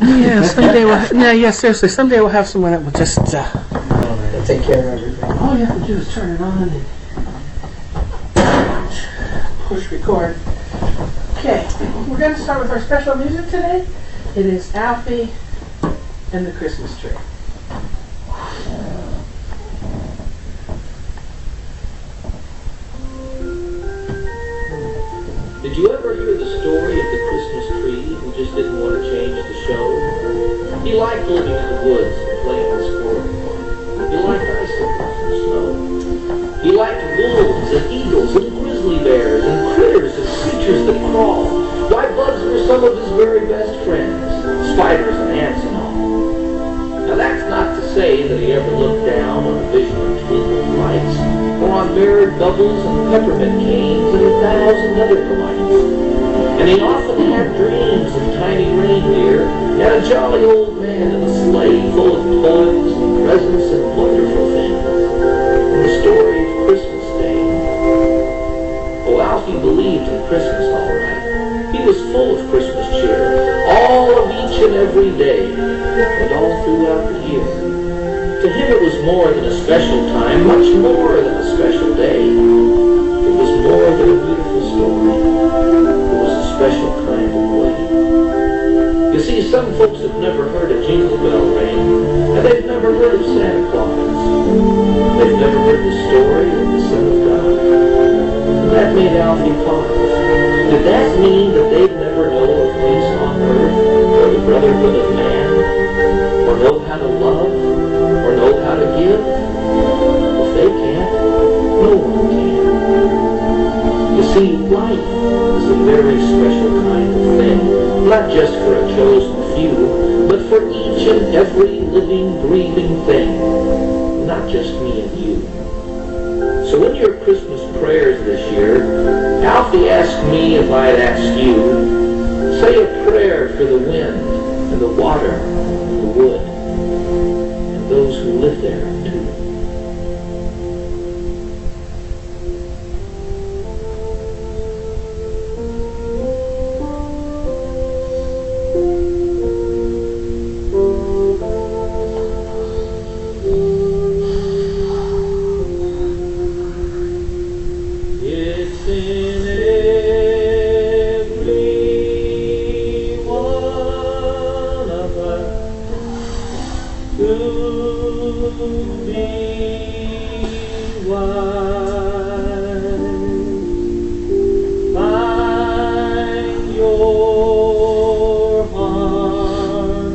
Yeah, someday seriously, someday we'll have someone that will just take care of everything. all you have to do is turn it on and push record. Okay, we're going to start with our special music today. It is Alfie and the Christmas Tree. Did you ever hear the story of the Christmas tree who just didn't want to change the show? He liked living in the woods and playing with squirrels. He liked icicles and snow. He liked wolves and eagles and grizzly bears and critters and creatures that crawl. Why, bugs were some of his very best friends, spiders and ants and all. Now that's not to say that he ever looked down on a vision of twinkling lights, or on mirrored bubbles and peppermint canes and 1,000 other delights. And he often had dreams of tiny reindeer and a jolly old man in a sleigh full of toys and presents and wonderful things. And the story of Christmas Day. Oh, Alfie believed in Christmas, all right. He was full of Christmas cheer, all of each and every day, and all throughout the year. To him it was more than a special time, much more than a special day. It was more than a beautiful story. It was a special kind of way. You see, some folks have never heard a jingle bell ring, and they've never heard of Santa Claus. They've never heard the story of the Son of God. And that made Alfie pause. Did that mean that they'd never know of peace on earth, or the brotherhood of man, or know how to love, or know how to give? If they can't, no one can. You see, life is a very special kind of thing, not just for a chosen few, but for each and every living, breathing thing, not just me and you. So in your Christmas prayers this year, Alfie asked me if I'd ask you, say a prayer for the wind and the water and the wood and those who live there too. It's in every one of us to be wise. Find your heart,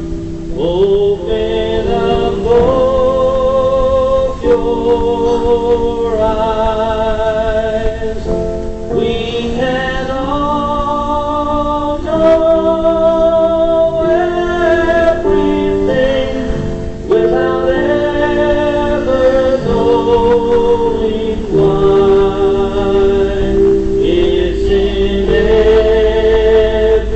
open up both your eyes. We can all know everything without ever knowing why. It's in every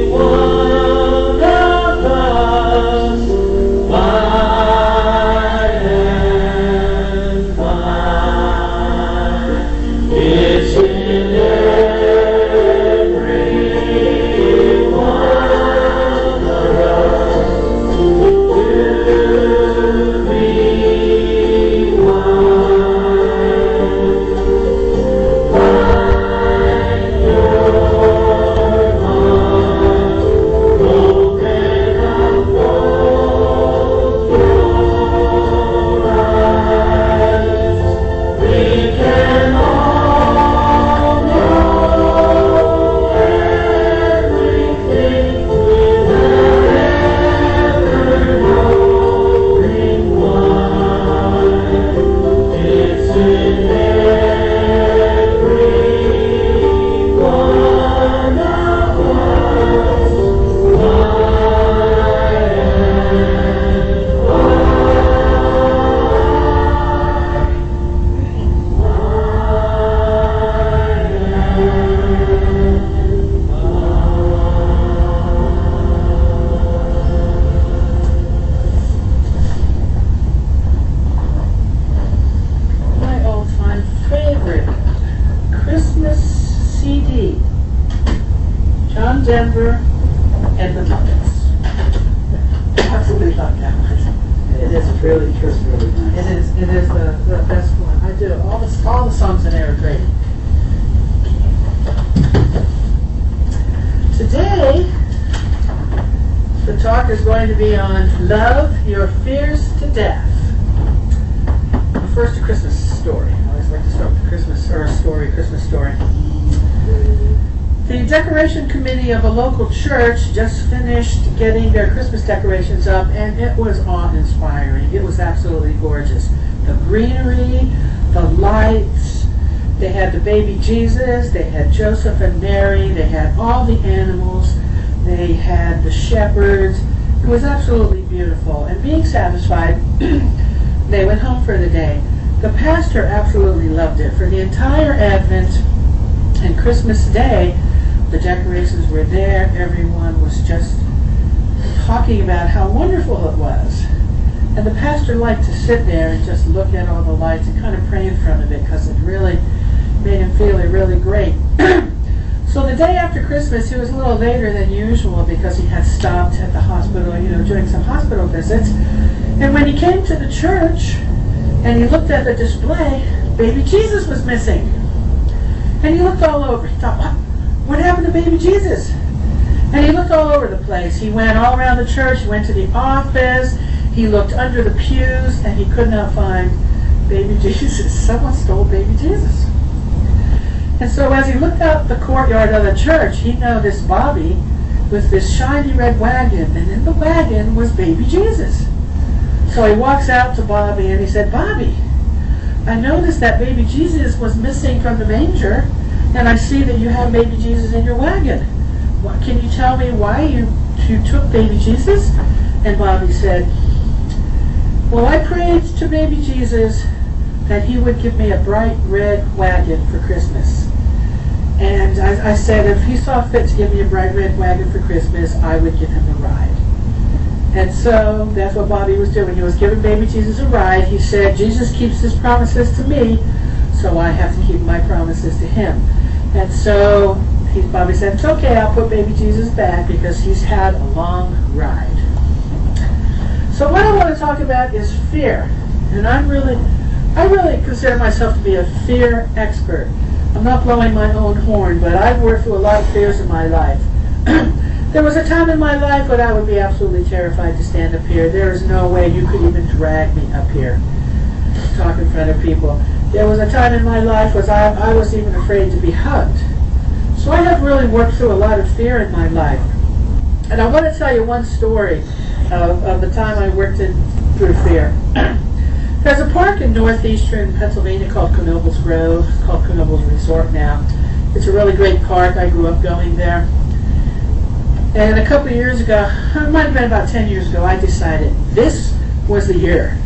one of us, why and why. It's in every one of us to be wise. Find your heart, open up both your eyes. We can all know everything without ever knowing why. It's in every one of us, why and My all-time favorite Christmas CD. John Denver and the Muppets. Absolutely love that one. It is really, just really nice. It is the best one. I do. All the songs in there are great. Today, the talk is going to be on Love Your Fears to Death. First, a Christmas story. I always like to start with a Christmas story. The decoration committee of a local church just finished getting their Christmas decorations up, and it was awe-inspiring. It was absolutely gorgeous. The greenery, the lights, they had the baby Jesus, they had Joseph and Mary, they had all the animals, they had the shepherds. It was absolutely beautiful. And being satisfied, they went home for the day. The pastor absolutely loved it. For the entire Advent and Christmas Day, the decorations were there. Everyone was just talking about how wonderful it was. And the pastor liked to sit there and just look at all the lights and kind of pray in front of it because it really made him feel really great. So the day after Christmas, he was a little later than usual because he had stopped at the hospital, doing some hospital visits. And when he came to the church and he looked at the display, baby Jesus was missing. And he looked all over. He thought, what happened to baby Jesus? And he looked all over the place. He went all around the church. He went to the office. He looked under the pews, and he could not find baby Jesus. Someone stole baby Jesus. And so as he looked out the courtyard of the church, he noticed Bobby with this shiny red wagon, and in the wagon was baby Jesus. So he walks out to Bobby and he said, Bobby, I noticed that baby Jesus was missing from the manger, and I see that you have baby Jesus in your wagon. Can you tell me why you took baby Jesus? And Bobby said, well, I prayed to baby Jesus that he would give me a bright red wagon for Christmas. And I said if he saw fit to give me a bright red wagon for Christmas, I would give him a ride. And so that's what Bobby was doing. He was giving baby Jesus a ride. He said, Jesus keeps his promises to me, so I have to keep my promises to him. And so Bobby said, it's okay, I'll put baby Jesus back because he's had a long ride. So what I want to talk about is fear. And I really consider myself to be a fear expert. I'm not blowing my own horn, but I've worked through a lot of fears in my life. There was a time in my life when I would be absolutely terrified to stand up here. There is no way you could even drag me up here, talk in front of people. There was a time in my life when I was even afraid to be hugged. So I have really worked through a lot of fear in my life. And I want to tell you one story of the time I worked through fear. There's a park in northeastern Pennsylvania called Knoebels Grove. It's called Knoebels Resort now. It's a really great park. I grew up going there. And a couple of years ago, it might have been about 10 years ago, I decided this was the year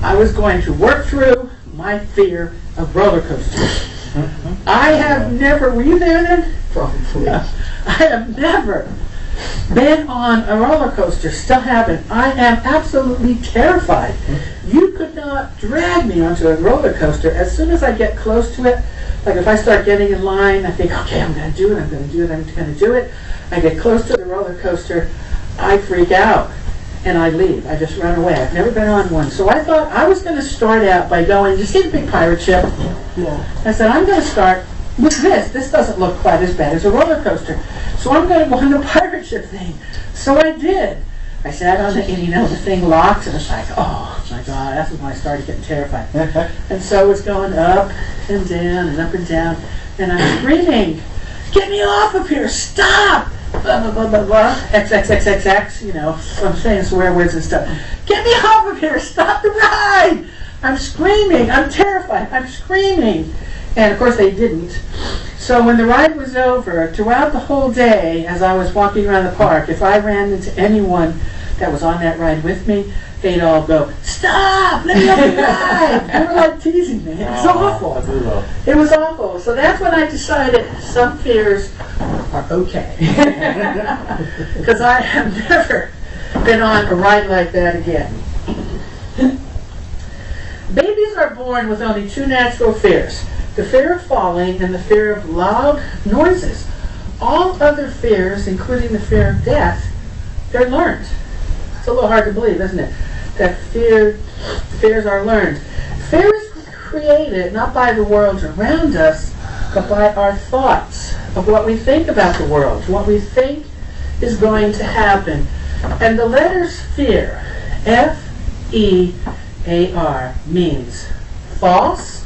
I was going to work through my fear of roller coasters. I have never, were you there then? Probably. I have never been on a roller coaster, still haven't. I am absolutely terrified. You could not drag me onto a roller coaster. As soon as I get close to it, like if I start getting in line, I think, okay, I'm going to do it, I'm going to do it, I'm going to do it. I get close to the roller coaster, I freak out, and I leave. I just run away. I've never been on one. So I thought I was going to start out by going, you see the big pirate ship? Yeah. I said, I'm going to start with this. This doesn't look quite as bad as a roller coaster. So I'm going to go on the pirate ship thing. So I did. I sat on it, and the thing locked, and it's like, oh my God, that's when I started getting terrified. And so it's going up and down and up and down, and I'm screaming, get me off of here, stop! Blah, blah, blah, blah, blah, XXXXX, I'm saying swear words and stuff. Get me off of here, stop the ride! I'm screaming, I'm terrified, I'm screaming. And of course they didn't. So when the ride was over, throughout the whole day, as I was walking around the park, if I ran into anyone that was on that ride with me, they'd all go, stop, let me off the ride. They were like teasing me. It was awful. It was awful. So that's when I decided some fears are okay. Because I have never been on a ride like that again. Babies are born with only two natural fears. The fear of falling and the fear of loud noises. all other fears, including the fear of death, they're learned. It's a little hard to believe, isn't it? That fears are learned. Fear is created not by the world around us, but by our thoughts of what we think about the world, what we think is going to happen. And the letters fear, F-E-A-R, means false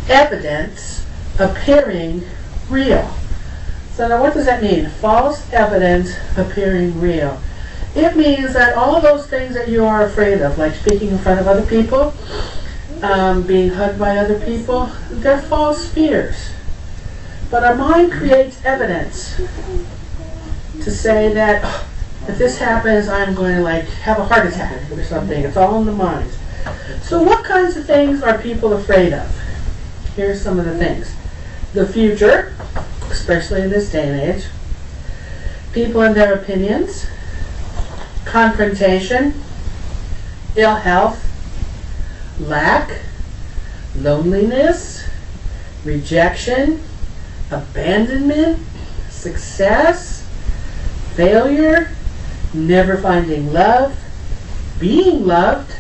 evidence appearing real. So now what does that mean? False evidence appearing real. It means that all those things that you are afraid of, like speaking in front of other people, being hugged by other people, they're false fears. But our mind creates evidence to say that if this happens, I'm going to have a heart attack or something. It's all in the mind. So what kinds of things are people afraid of? Here's some of the things. The future, especially in this day and age. People and their opinions. Confrontation. Ill health. Lack. Loneliness. Rejection. Abandonment. Success. Failure. Never finding love. Being loved.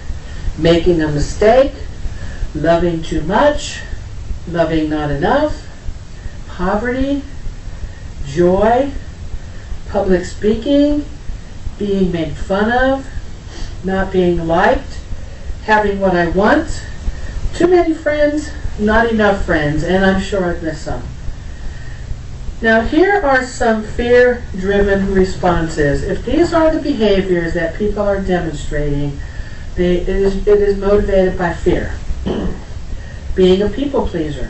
Making a mistake. Loving too much. Loving not enough. Poverty, joy, public speaking, being made fun of, not being liked, having what I want, too many friends, not enough friends, and I'm sure I've missed some. Now here are some fear-driven responses. If these are the behaviors that people are demonstrating, it is motivated by fear. Being a people pleaser.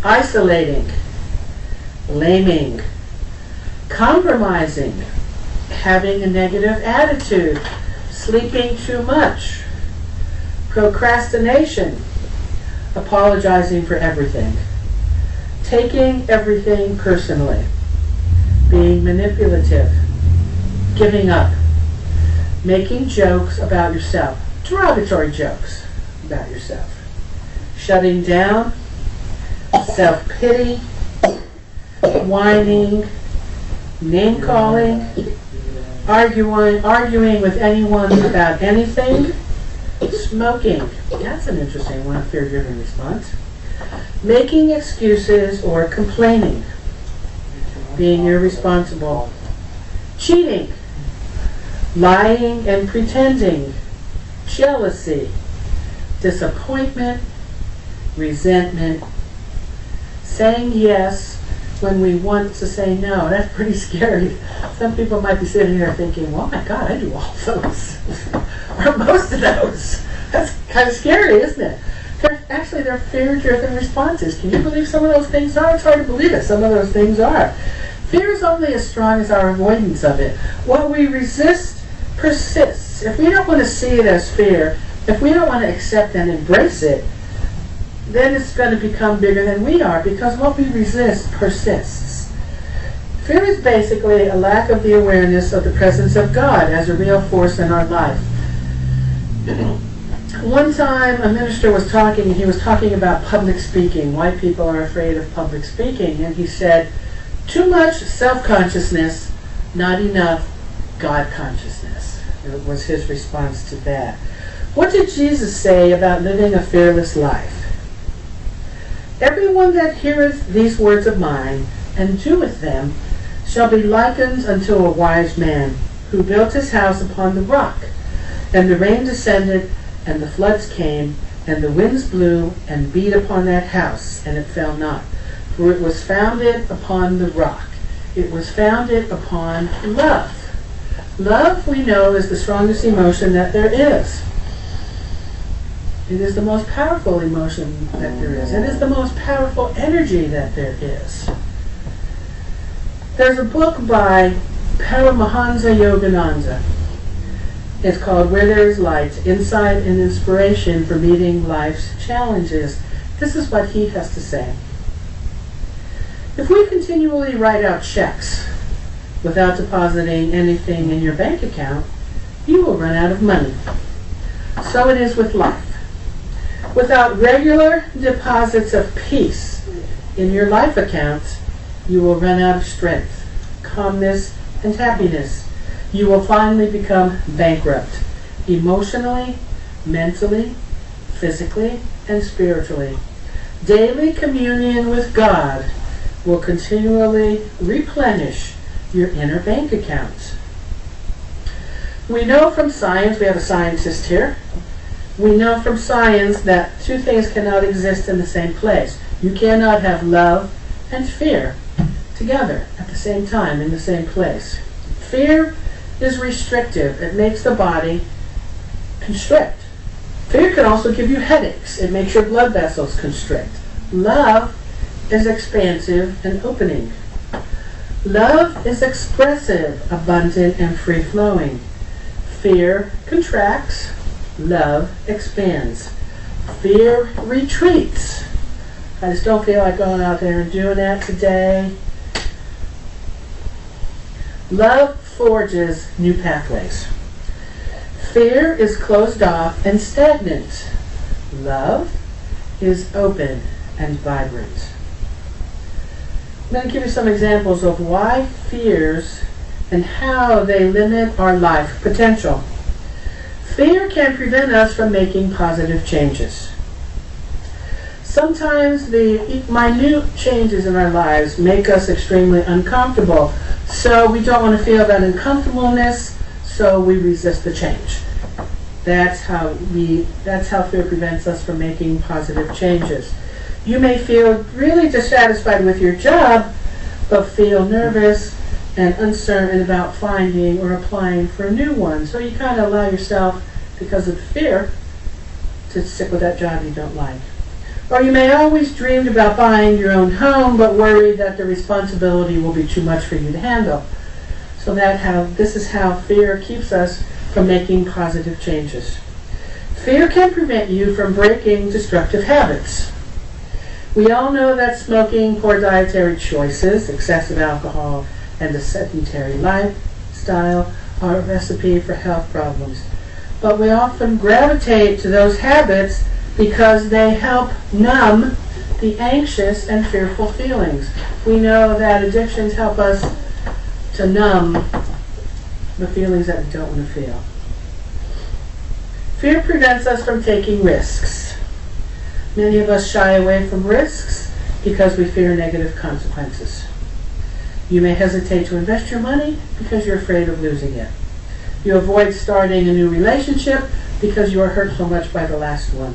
Isolating, blaming, compromising, having a negative attitude, sleeping too much, procrastination, apologizing for everything, taking everything personally, being manipulative, giving up, making jokes about yourself, derogatory jokes about yourself, shutting down, self-pity, whining, name-calling, arguing with anyone about anything, smoking. That's an interesting one, a fear-driven response. Making excuses or complaining, being irresponsible, cheating, lying and pretending, jealousy, disappointment, resentment, saying yes when we want to say no. That's pretty scary. Some people might be sitting here thinking, well, my God, I do all those. Or most of those. That's kind of scary, isn't it? Actually, they're fear-driven responses. Can you believe some of those things are? It's hard to believe it. Some of those things are. Fear is only as strong as our avoidance of it. What we resist persists. If we don't want to see it as fear, if we don't want to accept and embrace it, then it's going to become bigger than we are, because what we resist persists. Fear is basically a lack of the awareness of the presence of God as a real force in our life. One time a minister was talking, and he was talking about public speaking. White people are afraid of public speaking, and he said, too much self-consciousness, not enough God consciousness. It was his response to that. What did Jesus say about living a fearless life? Everyone that heareth these words of mine, and doeth them, shall be likened unto a wise man, who built his house upon the rock. And the rain descended, and the floods came, and the winds blew, and beat upon that house, and it fell not. For it was founded upon the rock. It was founded upon love. Love, we know, is the strongest emotion that there is. It is the most powerful emotion that there is. It is the most powerful energy that there is. There's a book by Paramahansa Yogananda. It's called Where There Is Light, Insight and Inspiration for Meeting Life's Challenges. This is what he has to say. If we continually write out checks without depositing anything in your bank account, you will run out of money. So it is with life. Without regular deposits of peace in your life accounts, You will run out of strength, calmness, and happiness. You will finally become bankrupt, emotionally, mentally, physically, and spiritually. Daily communion with God will continually replenish your inner bank account. We know from science, we have a scientist here, we know from science that two things cannot exist in the same place. You cannot have love and fear together at the same time in the same place. Fear is restrictive. It makes the body constrict. Fear can also give you headaches. It makes your blood vessels constrict. Love is expansive and opening. Love is expressive, abundant, and free-flowing. Fear contracts. Love expands. Fear retreats. I just don't feel like going out there and doing that today. Love forges new pathways. Fear is closed off and stagnant. Love is open and vibrant. I'm going to give you some examples of why fears and how they limit our life potential. Fear can prevent us from making positive changes. Sometimes the minute changes in our lives make us extremely uncomfortable. So we don't want to feel that uncomfortableness, so we resist the change. That's how fear prevents us from making positive changes. You may feel really dissatisfied with your job, but feel nervous and uncertain about finding or applying for a new one. So you kind of allow yourself, because of fear, to stick with that job you don't like. Or you may always dreamed about buying your own home, but worried that the responsibility will be too much for you to handle. So this is how fear keeps us from making positive changes. Fear can prevent you from breaking destructive habits. We all know that smoking, poor dietary choices, excessive alcohol, and a sedentary lifestyle are a recipe for health problems. But we often gravitate to those habits because they help numb the anxious and fearful feelings. We know that addictions help us to numb the feelings that we don't want to feel. Fear prevents us from taking risks. Many of us shy away from risks because we fear negative consequences. You may hesitate to invest your money because you're afraid of losing it. You avoid starting a new relationship because you are hurt so much by the last one.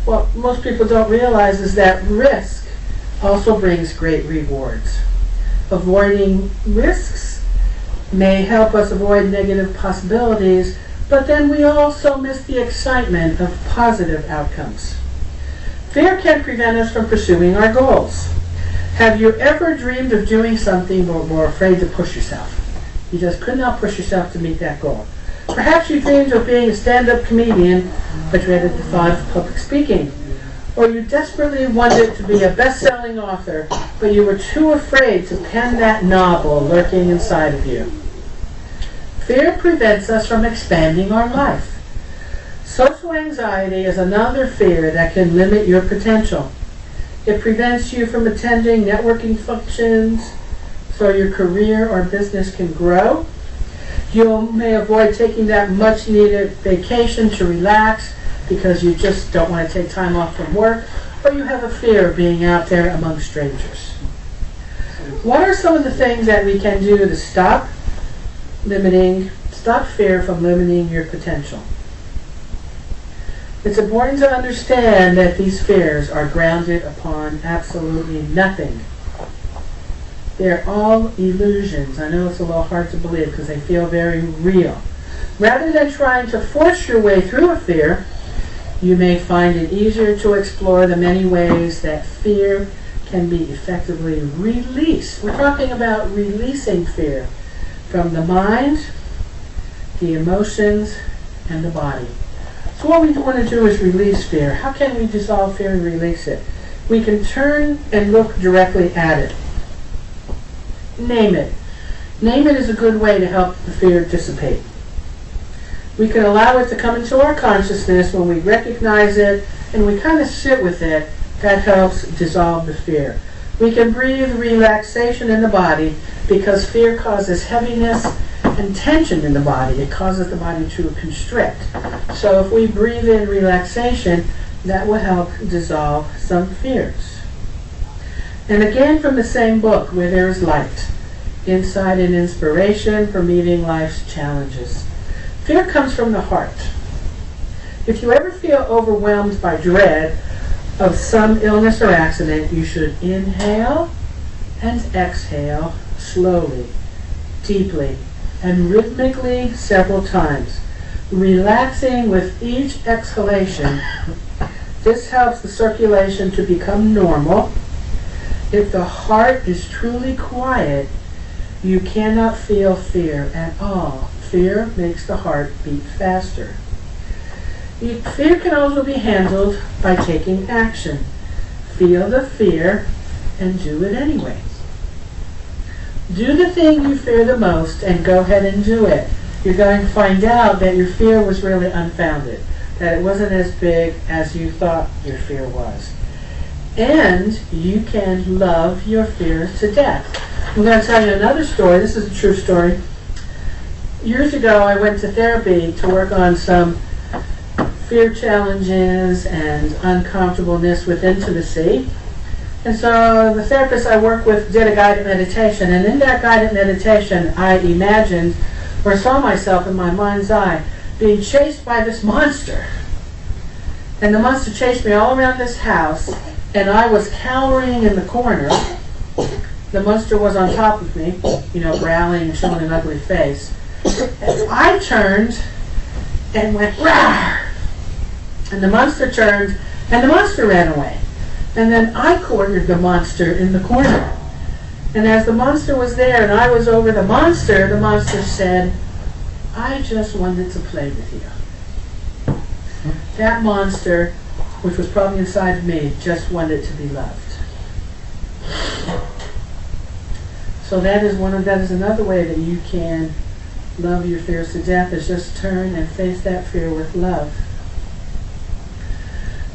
What most people don't realize is that risk also brings great rewards. Avoiding risks may help us avoid negative possibilities, but then we also miss the excitement of positive outcomes. Fear can prevent us from pursuing our goals. Have you ever dreamed of doing something but were afraid to push yourself? You just could not push yourself to meet that goal. Perhaps you dreamed of being a stand-up comedian, but dreaded the thought of public speaking. Or you desperately wanted to be a best-selling author, but you were too afraid to pen that novel lurking inside of you. Fear prevents us from expanding our life. Social anxiety is another fear that can limit your potential. It prevents you from attending networking functions so your career or business can grow. You may avoid taking that much-needed vacation to relax because you just don't want to take time off from work, or you have a fear of being out there among strangers. What are some of the things that we can do to stop fear from limiting your potential? It's important to understand that these fears are grounded upon absolutely nothing. They're all illusions. I know it's a little hard to believe because they feel very real. Rather than trying to force your way through a fear, you may find it easier to explore the many ways that fear can be effectively released. We're talking about releasing fear from the mind, the emotions, and the body. So what we want to do is release fear. How can we dissolve fear and release it? We can turn and look directly at it. Name it. Name it is a good way to help the fear dissipate. We can allow it to come into our consciousness when we recognize it and we kind of sit with it. That helps dissolve the fear. We can breathe relaxation in the body because fear causes heaviness and tension in the body. It causes the body to constrict. So if we breathe in relaxation, that will help dissolve some fears. And again from the same book, Where There Is Light, Insight and Inspiration for Meeting Life's Challenges. Fear comes from the heart. If you ever feel overwhelmed by dread of some illness or accident, you should inhale and exhale slowly, deeply, and rhythmically several times, relaxing with each exhalation. This helps the circulation to become normal. If the heart is truly quiet, you cannot feel fear at all. Fear makes the heart beat faster. Fear can also be handled by taking action. Feel the fear and do it anyway. Do the thing you fear the most and go ahead and do it. You're going to find out that your fear was really unfounded, that it wasn't as big as you thought your fear was. And you can love your fears to death. I'm going to tell you another story. This is a true story. Years ago, I went to therapy to work on some fear challenges and uncomfortableness with intimacy. And so the therapist I worked with did a guided meditation, and in that guided meditation I imagined or saw myself in my mind's eye being chased by this monster. And the monster chased me all around this house, and I was cowering in the corner. The monster was on top of me, growling and showing an ugly face. And I turned and went, "Rawr!" And the monster turned, and the monster ran away. And then I cornered the monster in the corner. And as the monster was there and I was over the monster said, "I just wanted to play with you." That monster, which was probably inside of me, just wanted to be loved. So that is another way that you can love your fears to death, is just turn and face that fear with love.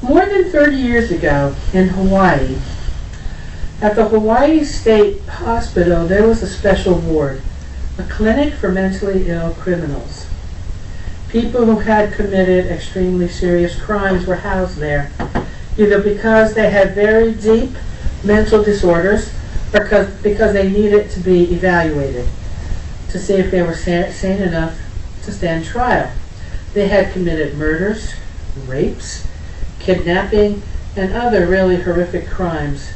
More than 30 years ago in Hawaii, at the Hawaii State Hospital, there was a special ward, a clinic for mentally ill criminals. People who had committed extremely serious crimes were housed there, either because they had very deep mental disorders or because they needed to be evaluated to see if they were sane enough to stand trial. They had committed murders, rapes, kidnapping, and other really horrific crimes.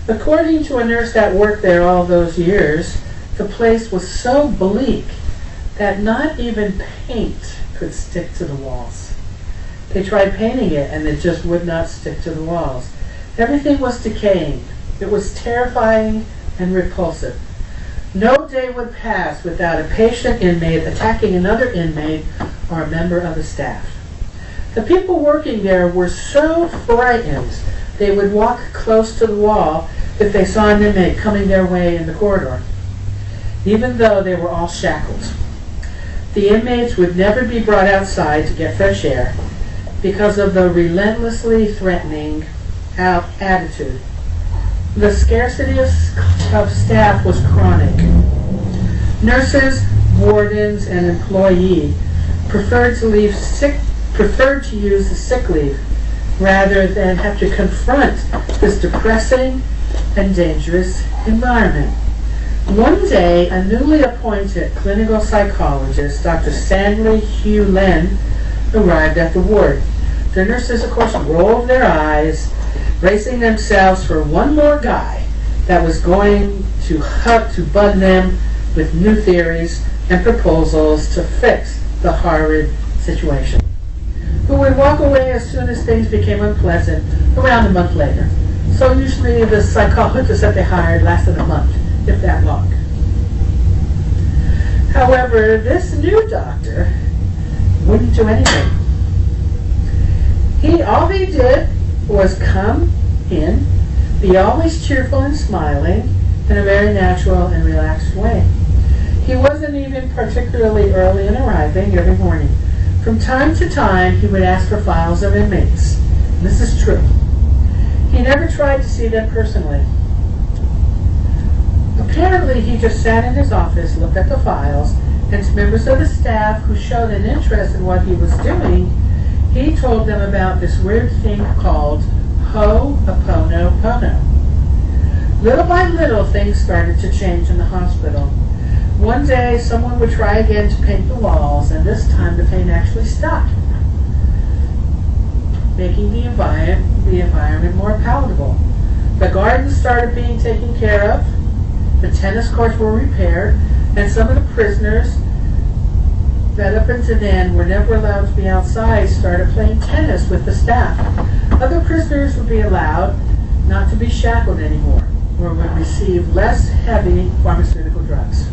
According to a nurse that worked there all those years, the place was so bleak that not even paint could stick to the walls. They tried painting it and it just would not stick to the walls. Everything was decaying. It was terrifying and repulsive. No day would pass without a patient inmate attacking another inmate or a member of the staff. The people working there were so frightened they would walk close to the wall if they saw an inmate coming their way in the corridor, even though they were all shackled. The inmates would never be brought outside to get fresh air because of the relentlessly threatening attitude. The scarcity of staff was chronic. Nurses, wardens, and employees preferred to use the sick leave rather than have to confront this depressing and dangerous environment. One day, a newly appointed clinical psychologist, Dr. Stanley Hugh Len, arrived at the ward. The nurses, of course, rolled their eyes, bracing themselves for one more guy that was going to bug them with new theories and proposals to fix the horrid situation, who would walk away as soon as things became unpleasant around a month later. So usually the psychologist that they hired lasted a month, if that long. However, this new doctor wouldn't do anything. All he did was come in, be always cheerful and smiling in a very natural and relaxed way. He wasn't even particularly early in arriving every morning. From time to time, he would ask for files of inmates. This is true. He never tried to see them personally. Apparently, he just sat in his office, looked at the files, and to members of the staff who showed an interest in what he was doing, he told them about this weird thing called Ho'oponopono. Little by little, things started to change in the hospital. One day, someone would try again to paint the walls, and this time the paint actually stopped, making the environment more palatable. The garden started being taken care of, the tennis courts were repaired, and some of the prisoners that up until then were never allowed to be outside started playing tennis with the staff. Other prisoners would be allowed not to be shackled anymore, or would receive less heavy pharmaceutical drugs.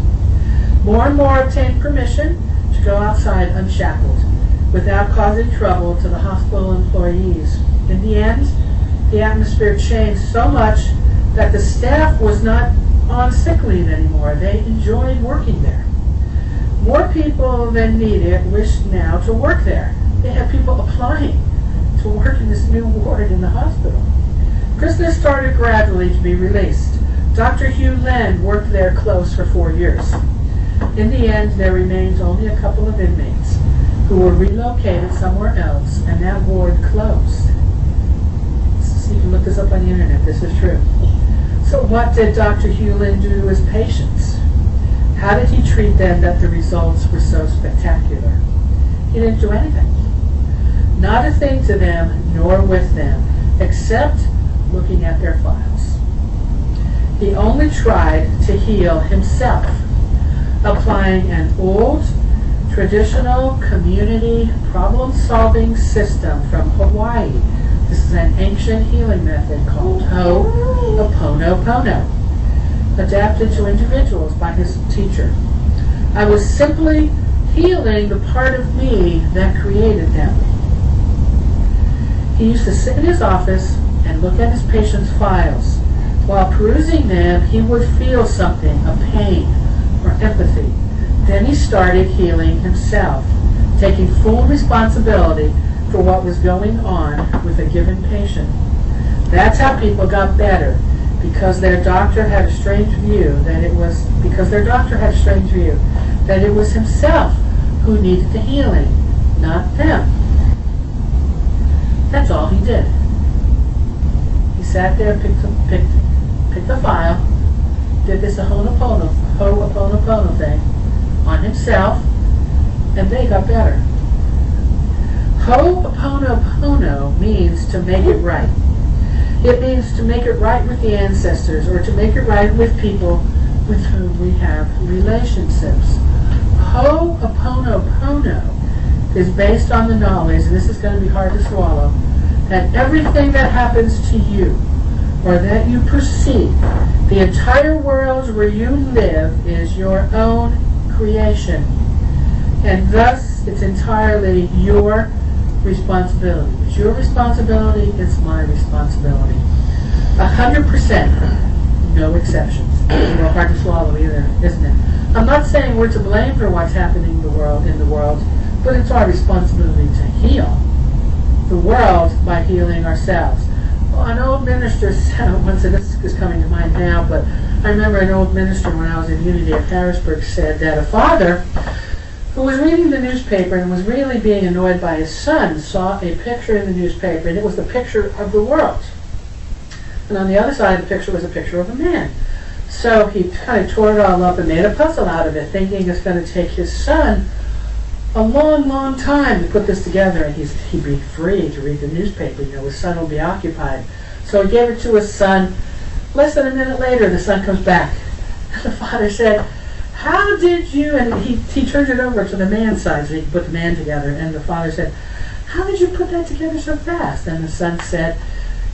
More and more obtained permission to go outside unshackled, without causing trouble to the hospital employees. In the end, the atmosphere changed so much that the staff was not on sick leave anymore. They enjoyed working there. More people than needed wished now to work there. They had people applying to work in this new ward in the hospital. Prisoners started gradually to be released. Dr. Hugh Len worked there close for 4 years. In the end, there remained only a couple of inmates who were relocated somewhere else, and that ward closed. So you can look this up on the internet. This is true. So what did Dr. Hugh Len do to his patients? How did he treat them that the results were so spectacular? He didn't do anything. Not a thing to them, nor with them, except looking at their files. He only tried to heal himself, applying an old, traditional community problem-solving system from Hawaii. This is an ancient healing method called Ho'oponopono, adapted to individuals by his teacher. I was simply healing the part of me that created them. He used to sit in his office and look at his patients' files. While perusing them, he would feel something, a pain or empathy. Then he started healing himself, taking full responsibility for what was going on with a given patient. That's how people got better, because their doctor had a strange view that it was himself who needed the healing, not them. That's all he did. He sat there, picked the file, did this Ho'oponopono thing on himself, and they got better. Ho'oponopono means to make it right. It means to make it right with the ancestors, or to make it right with people with whom we have relationships. Ho'oponopono is based on the knowledge, and this is going to be hard to swallow, that everything that happens to you, or that you perceive, the entire world where you live is your own creation. And thus, it's entirely your responsibility. It's your responsibility, it's my responsibility. 100%, no exceptions. It's a little hard to swallow either, isn't it? I'm not saying we're to blame for what's happening in the world, but it's our responsibility to heal the world by healing ourselves. Well, an old minister said, this is coming to mind now, but I remember an old minister when I was in Unity of Harrisburg said that a father who was reading the newspaper and was really being annoyed by his son saw a picture in the newspaper, and it was the picture of the world. And on the other side of the picture was a picture of a man. So he kind of tore it all up and made a puzzle out of it, thinking it's going to take his son a long, long time to put this together, and he'd be free to read the newspaper. His son will be occupied. So he gave it to his son. Less than a minute later, the son comes back. And the father said, how did you, and he turned it over to the man's side so he could put the man together, and the father said, how did you put that together so fast? And the son said,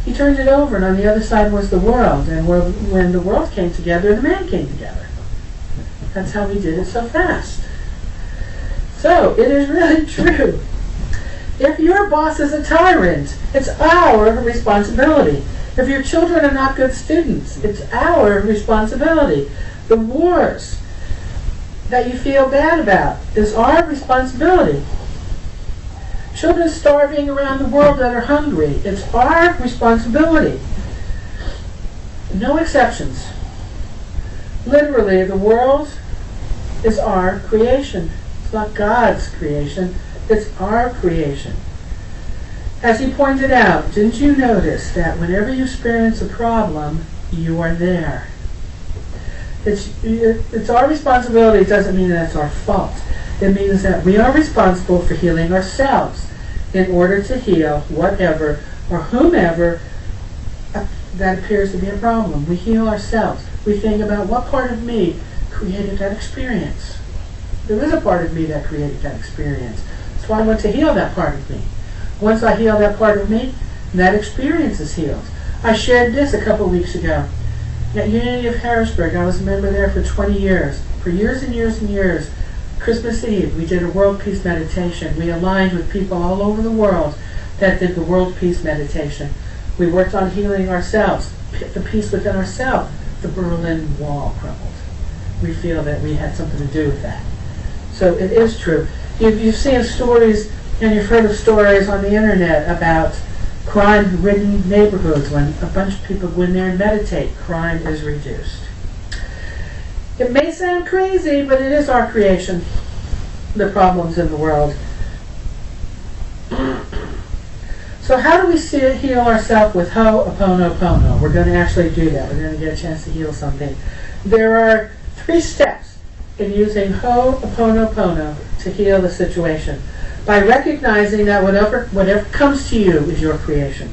he turned it over, and on the other side was the world, and when the world came together, the man came together. That's how he did it so fast. So, it is really true. If your boss is a tyrant, it's our responsibility. If your children are not good students, it's our responsibility. The wars that you feel bad about is our responsibility. Children starving around the world that are hungry, it's our responsibility. No exceptions. Literally, the world is our creation. It's not God's creation, it's our creation. As he pointed out, didn't you notice that whenever you experience a problem, you are there? It's our responsibility. It doesn't mean that it's our fault. It means that we are responsible for healing ourselves in order to heal whatever or whomever that appears to be a problem. We heal ourselves. We think about what part of me created that experience. There is a part of me that created that experience. So I want to heal that part of me. Once I heal that part of me, that experience is healed. I shared this a couple weeks ago. At Unity of Harrisburg, I was a member there for 20 years. For years and years and years, Christmas Eve, we did a World Peace Meditation. We aligned with people all over the world that did the World Peace Meditation. We worked on healing ourselves, the peace within ourselves. The Berlin Wall crumbled. We feel that we had something to do with that. So it is true. You've seen stories and you've heard of stories on the internet about crime-ridden neighborhoods. When a bunch of people go in there and meditate, crime is reduced. It may sound crazy, but it is our creation, the problems in the world. So how do we heal ourselves with Ho'oponopono? We're going to actually do that. We're going to get a chance to heal something. There are 3 steps in using Ho'oponopono to heal the situation. By recognizing that whatever comes to you is your creation.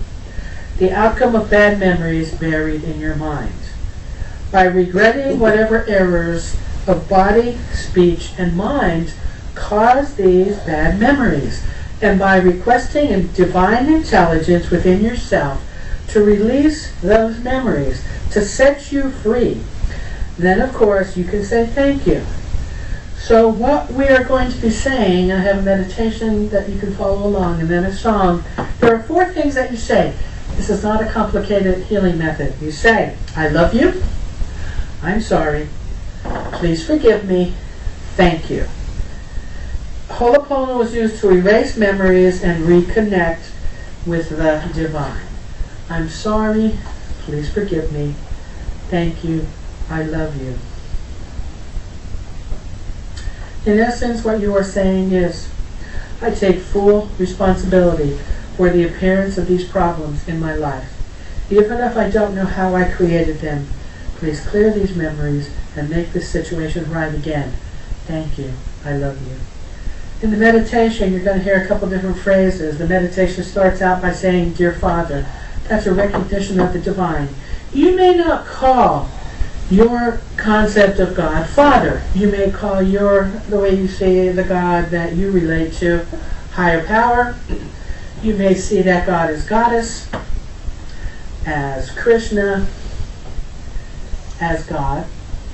The outcome of bad memories buried in your mind. By regretting whatever errors of body, speech, and mind cause these bad memories. And by requesting a divine intelligence within yourself to release those memories, to set you free, then of course you can say thank you. So what we are going to be saying, I have a meditation that you can follow along and then a song. There are 4 things that you say. This is not a complicated healing method. You say, I love you, I'm sorry, please forgive me, thank you. Ho'oponopono was used to erase memories and reconnect with the divine. I'm sorry, please forgive me, thank you, I love you. In essence, what you are saying is, I take full responsibility for the appearance of these problems in my life. Even if I don't know how I created them, please clear these memories and make this situation right again. Thank you. I love you. In the meditation, you're going to hear a couple different phrases. The meditation starts out by saying, Dear Father. That's a recognition of the divine. You may not call your concept of God Father. You may call the way you see the God that you relate to, higher power. You may see that God as Goddess, as Krishna, as God.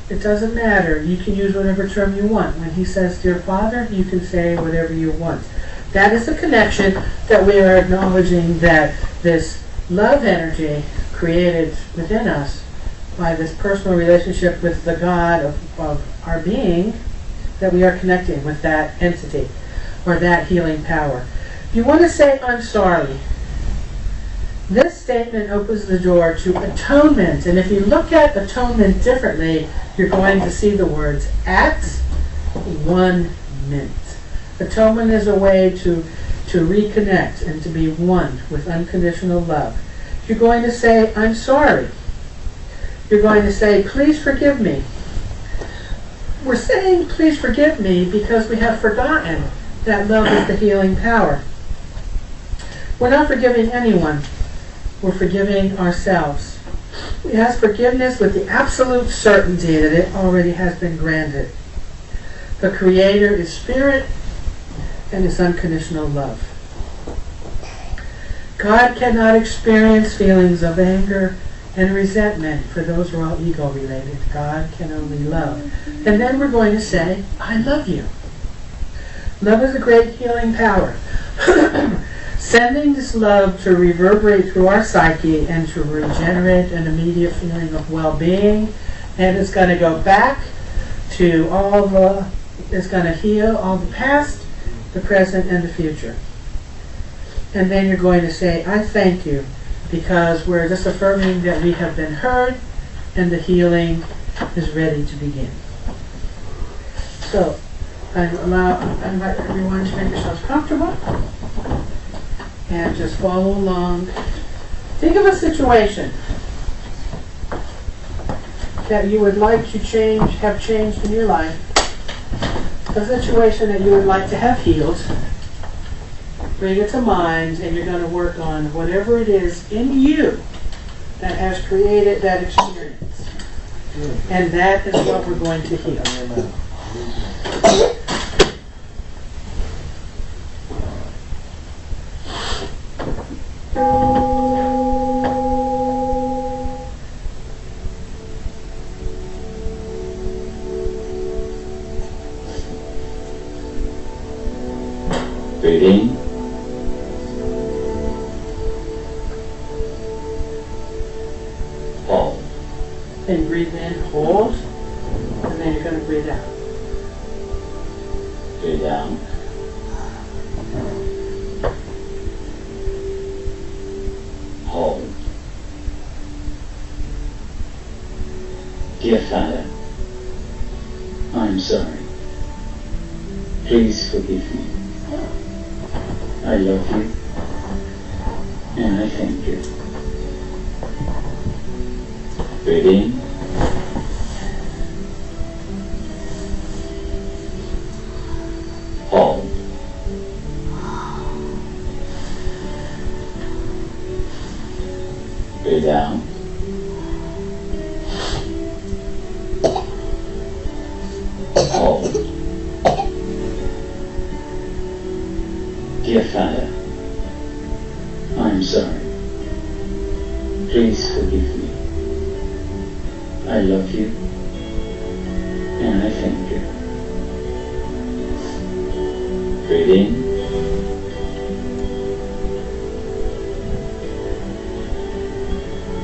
It doesn't matter. You can use whatever term you want. When he says, Dear Father, you can say whatever you want. That is the connection that we are acknowledging, that this love energy created within us by this personal relationship with the God of our being, that we are connecting with that entity or that healing power. You want to say, I'm sorry. This statement opens the door to atonement. And if you look at atonement differently, you're going to see the words at one mint. Atonement is a way to reconnect and to be one with unconditional love. You're going to say, I'm sorry. You're going to say, please forgive me. We're saying, please forgive me, because we have forgotten that love is the healing power. We're not forgiving anyone. We're forgiving ourselves. We ask forgiveness with the absolute certainty that it already has been granted. The Creator is Spirit and is unconditional love. God cannot experience feelings of anger and resentment, for those are all ego-related. God can only love. And then we're going to say, I love you. Love is a great healing power. Sending this love to reverberate through our psyche and to regenerate an immediate feeling of well-being. And it's going to go back to it's going to heal all the past, the present, and the future. And then you're going to say, I thank you, because we're just affirming that we have been heard and the healing is ready to begin. So, I invite everyone to make yourselves comfortable and just follow along. Think of a situation that you would like to have changed in your life, a situation that you would like to have healed. Bring it to mind, and you're going to work on whatever it is in you that has created that experience. And that is what we're going to heal. Breathe in. Hold. And breathe in, hold, and then you're going to breathe out. Breathe out. Hold. Dear Father, I'm sorry. Please forgive me. I love you, and I thank you. Breathe in. Hold. Breathe out. Hold. Dear Father, I'm sorry. Please forgive me. I love you, and I thank you. Breathe in.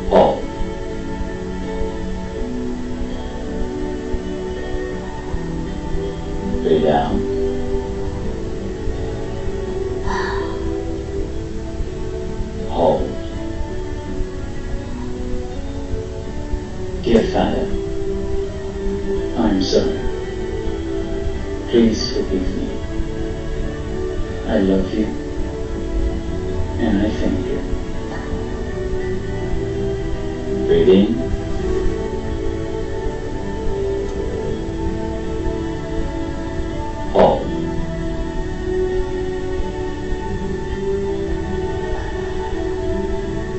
Hold. Breathe out. Hold. Dear Father, I'm sorry. Please forgive me. I love you, and I thank you. Breathe in. Hold.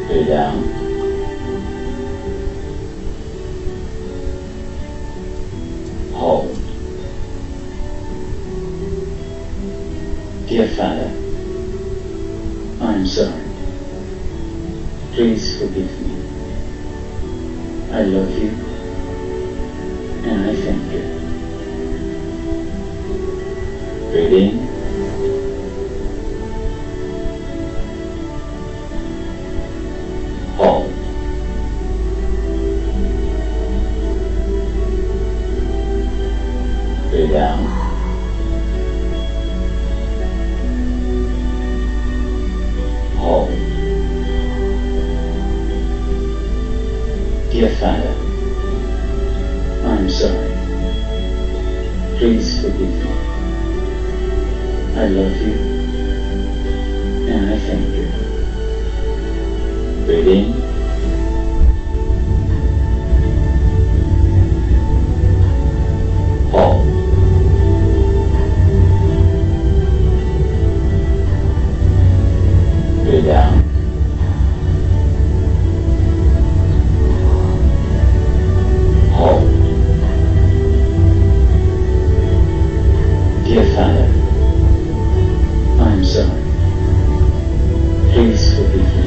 Breathe out. Hold. Dear Father, I'm sorry. Please forgive me. I love you, and I thank you. Breathe in. Hold. Breathe out. Hold. Dear Father, I'm sorry. Please forgive me. I love you, and I thank you. Breathe in. Hold. Breathe out. Hold. Dear Father, I'm sorry. Please forgive me.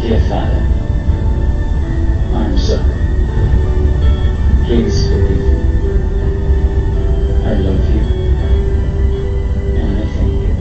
Dear Father, I'm sorry. Please forgive me. I love you, and I thank you.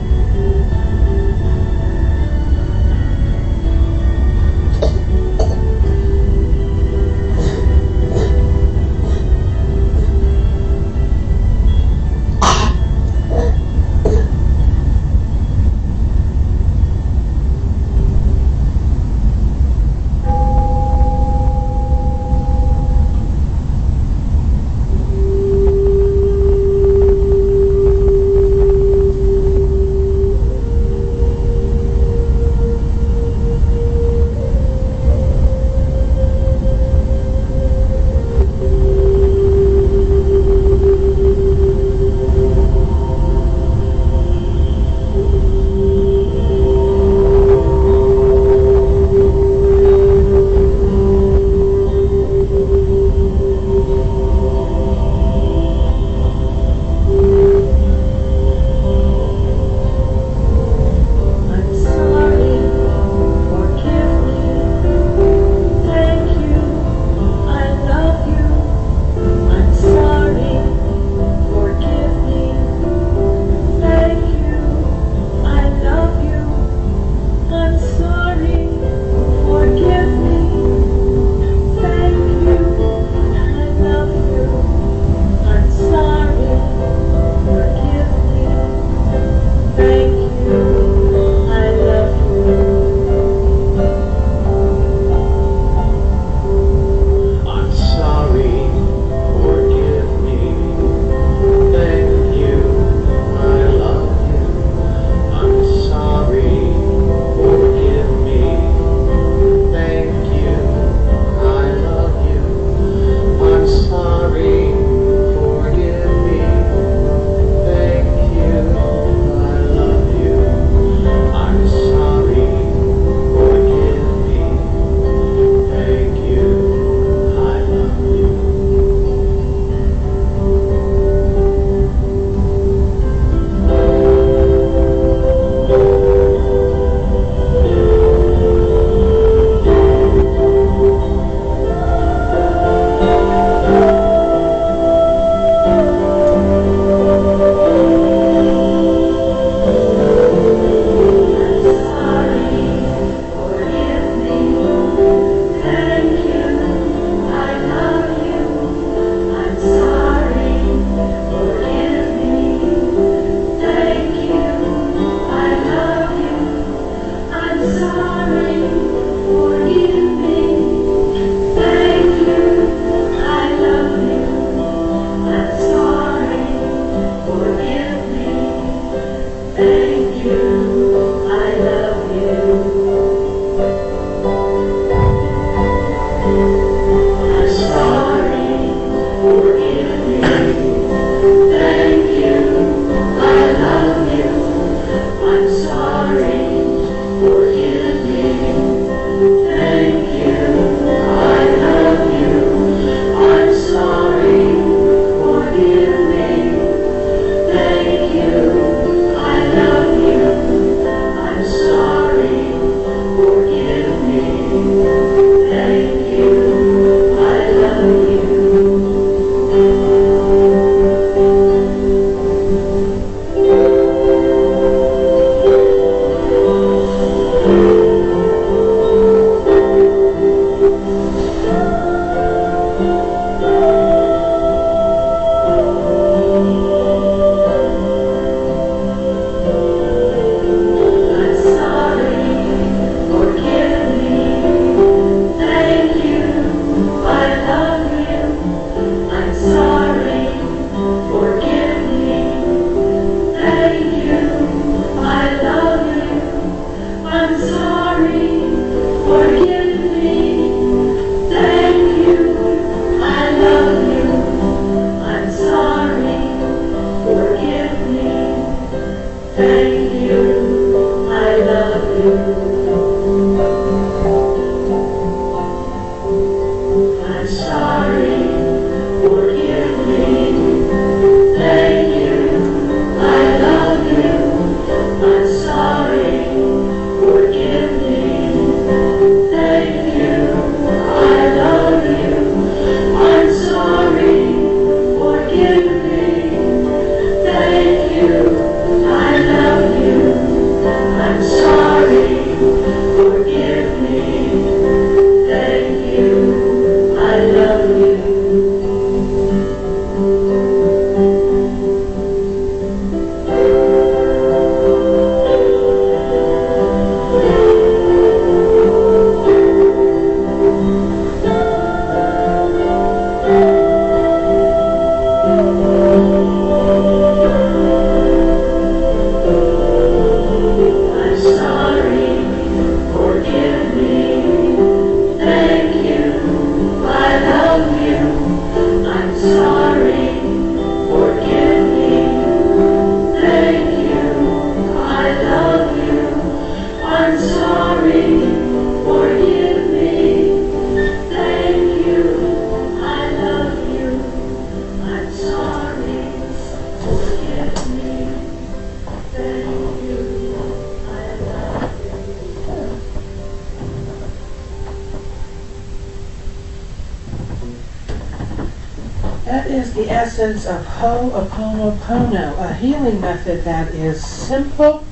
That is the essence of Ho'oponopono, a healing method that is simple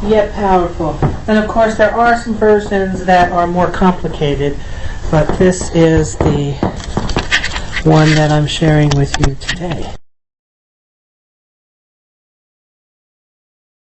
yet powerful. And of course there are some versions that are more complicated, but this is the one that I'm sharing with you today.